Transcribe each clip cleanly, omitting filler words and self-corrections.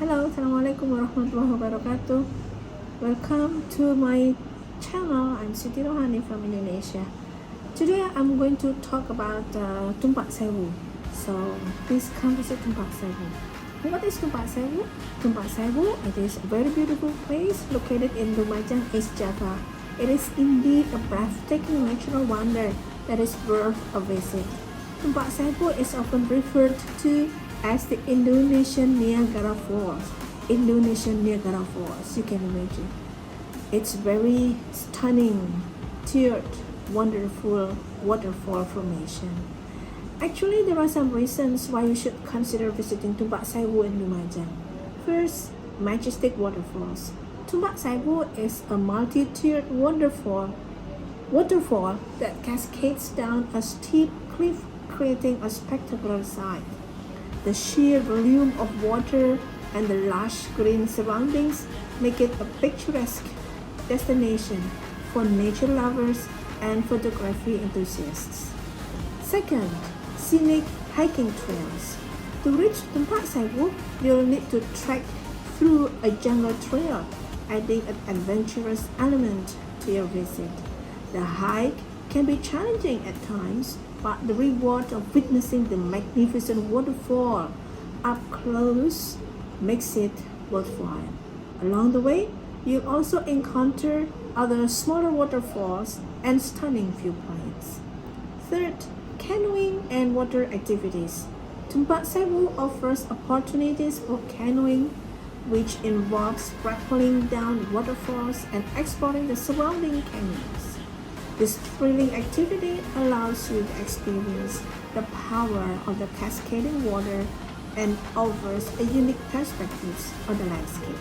Hello, Assalamualaikum warahmatullahi wabarakatuh. Welcome to my channel. I'm Siti Rohani from Indonesia. Today I'm going to talk about Tumpak Sewu. So please come visit Tumpak Sewu. What is Tumpak Sewu? Tumpak Sewu, it is a very beautiful place located in Lumajang, East Java. It is indeed a breathtaking natural wonder that is worth a visit. Tumpak Sewu is often referred to as the Indonesian Niagara Falls. Indonesian Niagara Falls, you can imagine. It's very stunning, tiered, wonderful waterfall formation. Actually, there are some reasons why you should consider visiting Tumpak Sewu in Lumajang. First, majestic waterfalls. Tumpak Sewu is a multi-tiered waterfall that cascades down a steep cliff, creating a spectacular sight. The sheer volume of water and the lush green surroundings make it a picturesque destination for nature lovers and photography enthusiasts. Second, scenic hiking trails. To reach Tumpak Sewu, you'll need to trek through a jungle trail, adding an adventurous element to your visit. The hike can be challenging at times, but the reward of witnessing the magnificent waterfall up close makes it worthwhile. Along the way, you'll also encounter other smaller waterfalls and stunning viewpoints. Third, canoeing and water activities. Tumpak Sewu offers opportunities for canoeing, which involves rappelling down waterfalls and exploring the surrounding canyons. This thrilling activity allows you to experience the power of the cascading water and offers a unique perspective of the landscape.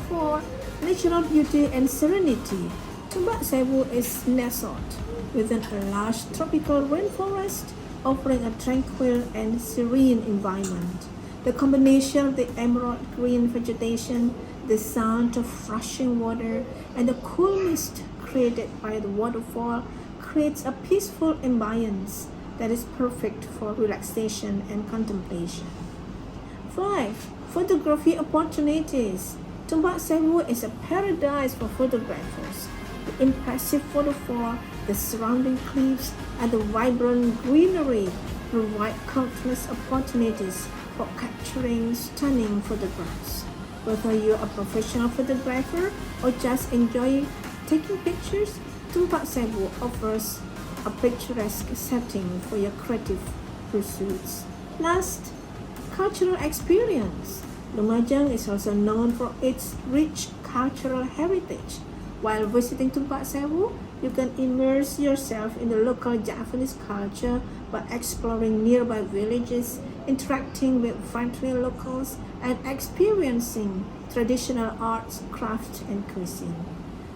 For natural beauty and serenity, Tumpak Sewu is nestled within a large tropical rainforest, offering a tranquil and serene environment. The combination of the emerald green vegetation, the sound of rushing water, and the cool mist created by the waterfall creates a peaceful ambience that is perfect for relaxation and contemplation. 5. Photography opportunities. Tumpak Sewu is a paradise for photographers. The impressive waterfall, the surrounding cliffs, and the vibrant greenery provide countless opportunities for capturing stunning photographs. Whether you're a professional photographer or just enjoy taking pictures, Tumpak Sewu offers a picturesque setting for your creative pursuits. Last, cultural experience. Lumajang is also known for its rich cultural heritage. While visiting Tumpak Sewu, you can immerse yourself in the local Javanese culture by exploring nearby villages, interacting with friendly locals, and experiencing traditional arts, crafts, and cuisine.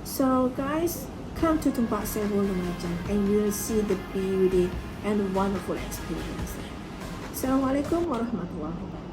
So guys, come to Tumpak Sewu Lumajang and you'll see the beauty and wonderful experience. Assalamualaikum warahmatullahi wabarakatuh.